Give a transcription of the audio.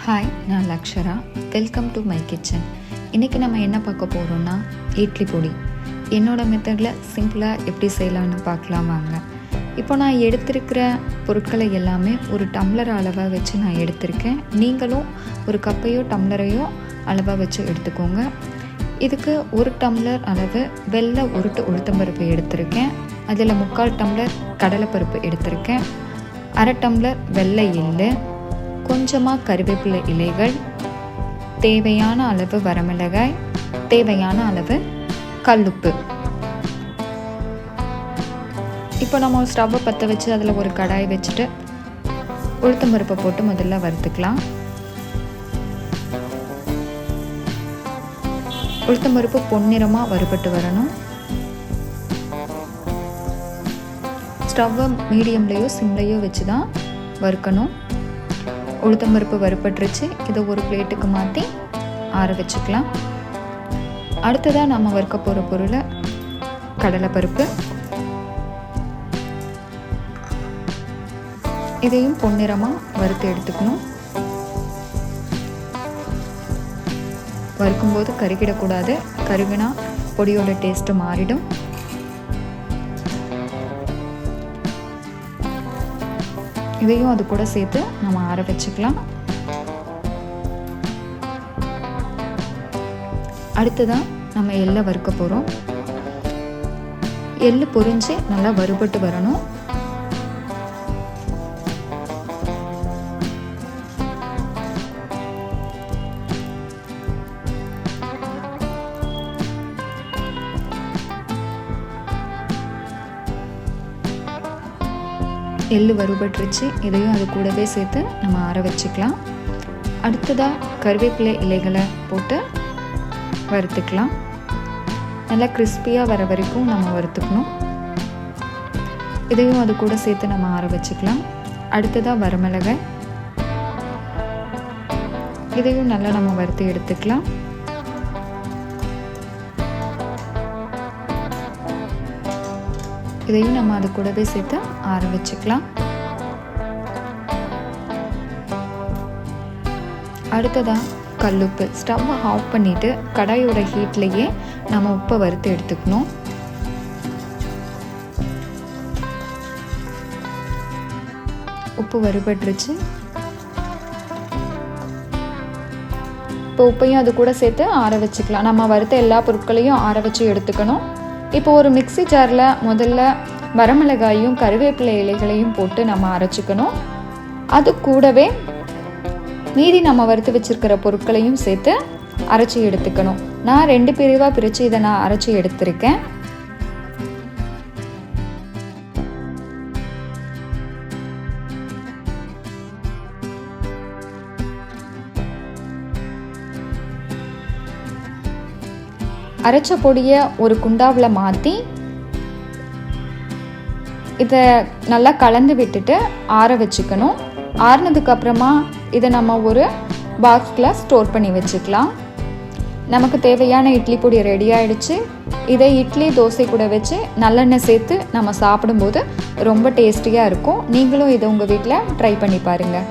Hi, நான் Lakshara. Welcome to my kitchen. இன்றைக்கி நம்ம என்ன பார்க்க போகிறோம்னா இட்லி பொடி. என்னோடய மெத்தடில் சிம்பிளாக எப்படி செய்யலான்னு பார்க்கலாம் வாங்க. இப்போ நான் எடுத்திருக்கிற பொருட்களை எல்லாமே ஒரு டம்ளர் அளவாக வச்சு நான் எடுத்திருக்கேன். நீங்களும் ஒரு கப்பையோ டம்ளரையோ அளவாக வச்சு எடுத்துக்கோங்க. இதுக்கு ஒரு டம்ளர் அளவு வெள்ளை உளுத்தம்பருப்பு எடுத்திருக்கேன். அதில் 3/4 டம்ளர் கடலைப்பருப்பு எடுத்திருக்கேன். 1/2 டம்ளர் வெள்ளை எள்ளு, கொஞ்சமாக கறிவேப்பிலை இலைகள், தேவையான அளவு வரமிளகாய், தேவையான அளவு கல்லுப்பு. இப்போ நம்ம ஸ்டவ்வை பற்ற வச்சு அதில் ஒரு கடாய் வச்சுட்டு உளுத்தம்பருப்பை போட்டு முதல்ல வறுத்துக்கலாம். உளுத்தம்பருப்பு பொன்னிறமாக வறுபட்டு வரணும். ஸ்டவ்வை மீடியம்லேயோ சிம்லேயோ வச்சு தான் வறுக்கணும். உளுத்தம்பருப்பு வறுபட்டுருச்சு. இதை ஒரு பிளேட்டுக்கு மாற்றி ஆற வச்சுக்கலாம். அடுத்ததாக நம்ம வறுக்க போகிற பொருளை கடலைப்பருப்பு, இதையும் பொன்னிறமாக வறுத்து எடுத்துக்கணும். வறுக்கும்போது கருகிடக்கூடாது. கருகினா பொடியோட டேஸ்ட்டு மாறிடும். இதையும் அது கூட சேர்த்து நம்ம ஆற வச்சுக்கலாம். அடுத்ததான் நம்ம எள்ளை வறுக்க போகிறோம். எள்ளு பொரிஞ்சு நல்லா வறுபட்டு வரணும். எள்ளு வறுபட்டுருச்சு. இதையும் அது கூடவே சேர்த்து நம்ம ஆற வச்சுக்கலாம். அடுத்ததாக கறிவேப்பிலை இலைகளை போட்டு வறுத்துக்கலாம். நல்லா கிறிஸ்பியாக வர வரைக்கும் நம்ம வறுத்துக்கணும். இதையும் அது கூட சேர்த்து நம்ம ஆற வச்சுக்கலாம். அடுத்ததாக வரமிளகாய், இதையும் நல்லா நம்ம வறுத்து எடுத்துக்கலாம். இதையும் நம்ம அது கூடவே சேர்த்து ஆற வச்சுக்கலாம். அடுத்ததாக கல்லுப்பு. ஸ்டவ்வை ஆஃப் பண்ணிவிட்டு கடாயோட ஹீட்லேயே நம்ம உப்பை வறுத்து எடுத்துக்கணும். உப்பு வறுபட்டுருச்சு. இப்போ உப்பையும் அது கூட சேர்த்து ஆற வச்சுக்கலாம். நம்ம வறுத்த எல்லா பொருட்களையும் ஆற வச்சு எடுத்துக்கணும். இப்போ ஒரு மிக்ஸி ஜாரில் முதல்ல வரமிளகாயும் கறிவேப்பிலை இலைகளையும் போட்டு நம்ம அரைச்சிக்கணும். அது கூடவே மீதி நம்ம வறுத்து வச்சுருக்கிற பொருட்களையும் சேர்த்து அரைச்சி எடுத்துக்கணும். நான் 2 பிரிவாக பிரித்து இதை நான் அரைச்சி எடுத்திருக்கேன். அரைச்ச பொடியை ஒரு குண்டாவில் மாற்றி இதை நல்லா கலந்து விட்டுட்டு ஆற வச்சுக்கணும். ஆறினதுக்கப்புறமா இதை நம்ம ஒரு பாக்ஸில் ஸ்டோர் பண்ணி வச்சுக்கலாம். நமக்கு தேவையான இட்லி பொடி ரெடி ஆகிடுச்சு. இதை இட்லி தோசை கூட வச்சு நல்லெண்ணெய் சேர்த்து நம்ம சாப்பிடும்போது ரொம்ப டேஸ்டியாக இருக்கும். நீங்களும் இதை உங்கள் வீட்டில் ட்ரை பண்ணி பாருங்கள்.